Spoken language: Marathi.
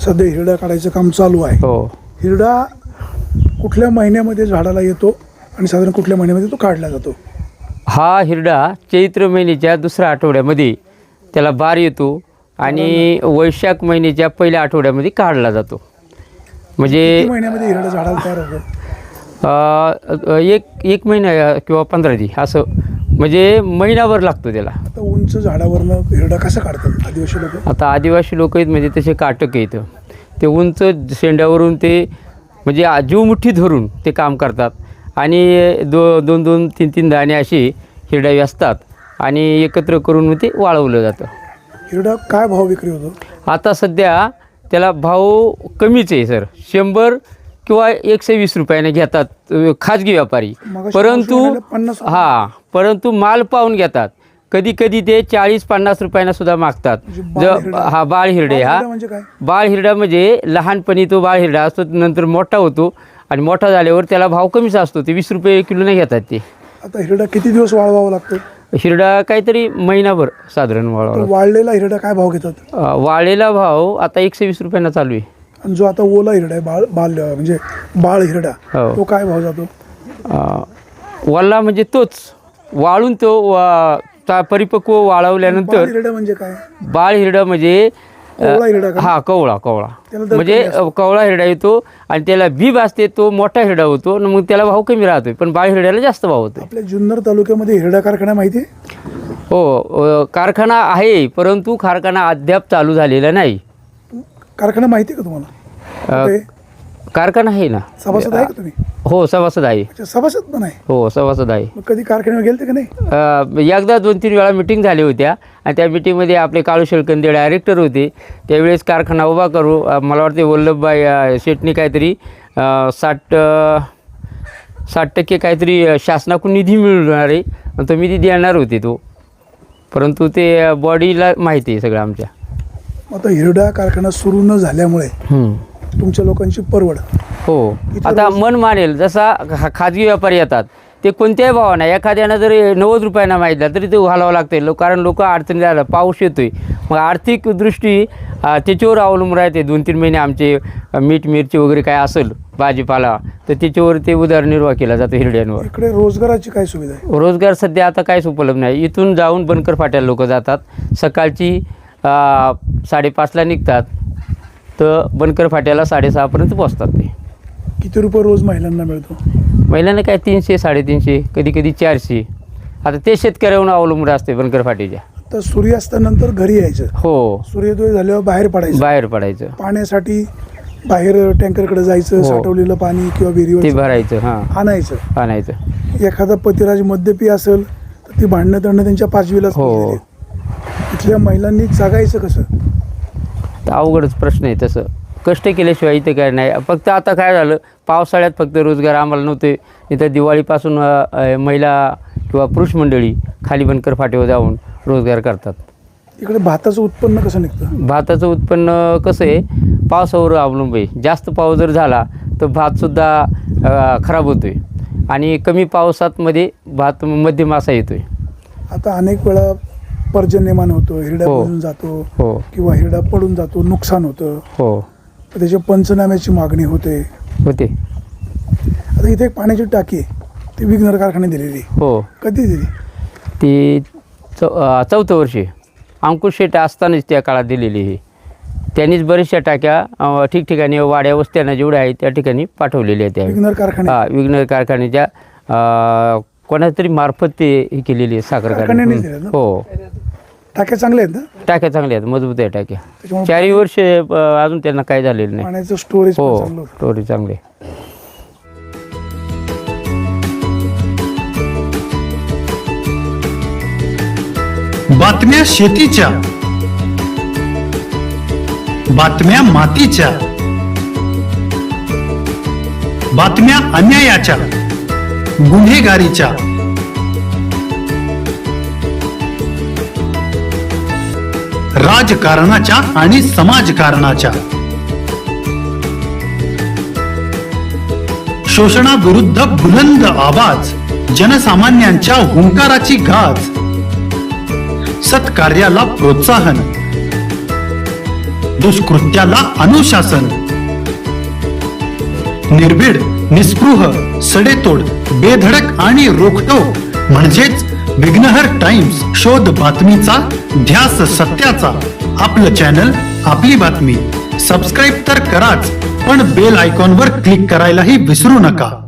सध्या हिरडा काढायचं काम चालू आहे. हो. हिरडा कुठल्या महिन्यामध्ये झाडाला येतो आणि साधारण कुठल्या महिन्यामध्ये तो काढला जातो? हा हिरडा चैत्र महिन्याच्या दुसऱ्या आठवड्यामध्ये त्याला बार येतो आणि वैशाख महिन्याच्या पहिल्या आठवड्यामध्ये काढला जातो. म्हणजे किती महिन्यामध्ये हिरडा झाडाला तयार होतो? एक महिना किंवा 15 दिवस असं, म्हणजे महिनाभर लागतो त्याला. आता उंच झाडावरनं हिरडा कसा काढतात आदिवासी लोक? आता आदिवासी लोक आहेत म्हणजे तसे काटक आहेत, ते उंच शेंड्यावरून ते म्हणजे जीव मुठ्ठी धरून ते काम करतात आणि दोन 3 दाणे असे हिरडावी असतात आणि एकत्र करून ते वाळवलं जातं. हिरडा काय भाव विक्री होतो? आता सध्या त्याला भाव कमीच आहे सर, 100 किंवा 120 रुपयाने घेतात खाजगी व्यापारी. परंतु 50 परंतु माल पाहून घेतात. कधी कधी ते 40-50 रुपयांना सुद्धा मागतात. हा बाळ हिरडे, हा म्हणजे काय? बाळ हिरडा म्हणजे लहानपणी तो बाळ हिरडा असतो, नंतर मोठा होतो आणि मोठा झाल्यावर त्याला भाव कमीच असतो. ते 20 रुपये किलोने घेतात ते. आता हिरडा किती दिवस वाळवावा लागतो? हिरडा काहीतरी महिनाभर साधारण वाळवावा. वाळलेला हिरडा काय भाव घेतात? वाळलेला भाव आता 120 रुपयांना चालू आहे. आणि जो आता ओला हिरडा आहे म्हणजे बाळ हिरडा, हो. तो काय भाव जातो? वल्ला म्हणजे तोच वाळून तो परिपक्व वाळवल्यानंतर. बाळ हिरडा म्हणजे काय? बाळ हिरडा म्हणजे कोवळा हिरडा का? हा कवळा त्याला दर म्हणजे कवळा हिरडा येतो आणि त्याला बीब असते, तो मोठा हिरडा होतो, मग त्याला भाव कमी राहतोय, पण बाळ हिरड्याला जास्त भाव होतो. आपल्या जुन्नर तालुक्यामध्ये हिरडा कारखाना माहिती आहे? हो, कारखाना आहे, परंतु कारखाना अद्याप चालू झालेला नाही. कारखाना माहिती आहे का तुम्हाला? कुठे? कारखाना आहे ना. सभासद आहे का तुम्ही? हो, सभासद आहे. अच्छा, सभासद पण आहे? हो, सभासद आहे. मग कधी कारखान्यावर गेलते का नाही? एकदा 2-3 वेळा मिटिंग झाली होत्या आणि त्या मिटिंगमध्ये आपले काळू शेळकंदे डायरेक्टर होते. त्यावेळेस कारखाना उभा करू, मला वाटते वल्लभभाई शेटनी काहीतरी 60% काहीतरी शासनाकडून निधी मिळणार आहे आणि तो निधी देणार होते तो, परंतु ते बॉडीला माहिती आहे सगळं आमच्या. आता हिरडा कारखाना सुरू न झाल्यामुळे तुमच्या लोकांची परवड. हो, आता मन मानेल जसा खाजगी व्यापारी येतात ते कोणत्याही भावानं, एखाद्यानं जरी 90 रुपयांना मागितला तरी ते घालावं लागते, कारण लोक अडचणी आला, पाऊस येतोय, मग आर्थिक दृष्टी त्याच्यावर अवलंबून राहते. 2-3 महिने आमचे मीठ मिरची वगैरे काय असेल भाजीपाला तर त्याच्यावर ते उदरनिर्वाह केला जातो हिरड्यांवर. इकडे रोजगाराची काय सुविधा आहे? रोजगार सध्या आता काहीच उपलब्ध नाही. इथून जाऊन बनकर फाट्याला लोक जातात, सकाळची 5:30ला निघतात तर बनकर फाट्याला 6:30पर्यंत पोचतात. ते किती रुपये रोज महिलांना मिळतो? महिलांना काय 300-350, कधी 400. आता ते शेतकऱ्यावरून अवलंबून असते बनकर फाटीच्या. तर सूर्यास्तानंतर घरी यायचं. हो, सूर्योदय झाल्यावर बाहेर पडायचं. पाण्यासाठी बाहेर टँकरकडे जायचं, साठवलेलं पाणी किंवा विहिरीवर ते भरायचं, आणायचं. एखादा पतिराज मद्यपी असेल तर ती भांडणं तंडणं त्यांच्या पाचवीलाच. हो. इथल्या महिलांनी जगायचं कसं? तर अवघडच प्रश्न आहे. तसं कष्ट केल्याशिवाय इथं काय नाही. फक्त आता काय झालं, पावसाळ्यात फक्त रोजगार आम्हाला नव्हते. इथं दिवाळीपासून महिला किंवा पुरुष मंडळी खाली बनकर फाट्यावर जाऊन रोजगार करतात. इकडे भाताचं उत्पन्न कसं निघतं? भाताचं उत्पन्न कसं आहे, पावसावर अवलंबून आहे. जास्त पाऊस जर झाला तर भातसुद्धा खराब होतो आहे आणि कमी पावसामध्ये भात मध्यम असा येतो आहे. आता अनेक वेळा पर्जन्यमान होतो, हिरडा पडून जातो. हो. किंवा हिरडा पडून जातो, नुकसान होतं. हो. त्याच्या पंचनाम्याची मागणी होते. आता इथे एक पाण्याची टाकी आहे, ती विघ्नर कारखाने दिलेली. हो. कधी दिली ती? 4थं वर्षी अंकुश शेट असतानाच त्या काळात दिलेली आहे. त्यांनीच बऱ्याचशा टाक्या ठिकठिकाणी वाड्या वस्त्यांना जेवढ्या आहेत त्या ठिकाणी पाठवलेल्या आहेत. त्या विघ्नर कारखाने, विघ्नर कारखान्याच्या कोणाच्या तरी मार्फत ते हे केलेली आहे, साखर कारखान्याने. हो. टाक्या चांगल्या आहेत ना? टाक्या चांगल्या आहेत, मजबूत आहे टाक्या. 4 वर्ष अजून त्यांना काही झालेलं नाही. पाण्याचं स्टोरेज. हो, स्टोरेज चांगले. बातम्या शेतीच्या, बातम्या मातीच्या, बातम्या अन्यायाच्या, गुन्हेगारीच्या, राजकारणाच्या आणि समाजकारणाच्या, शोषणाविरुद्ध बुलंद आवाज, जनसामान्यांच्या हुंकाराची गाज, सत्कार्याला प्रोत्साहन, दुष्कृत्याला अनुशासन. निर्भीड, निस्पृह, सडेतोड, बेधडक आणि रोखटोक म्हणजेच विघ्नहर टाइम्स. शोध बातमीचा, ध्यास सत्याचा. आपलं चॅनल, आपली बातमी. सबस्क्राईब तर कराच, पण बेल आयकॉनवर क्लिक करायलाही विसरू नका.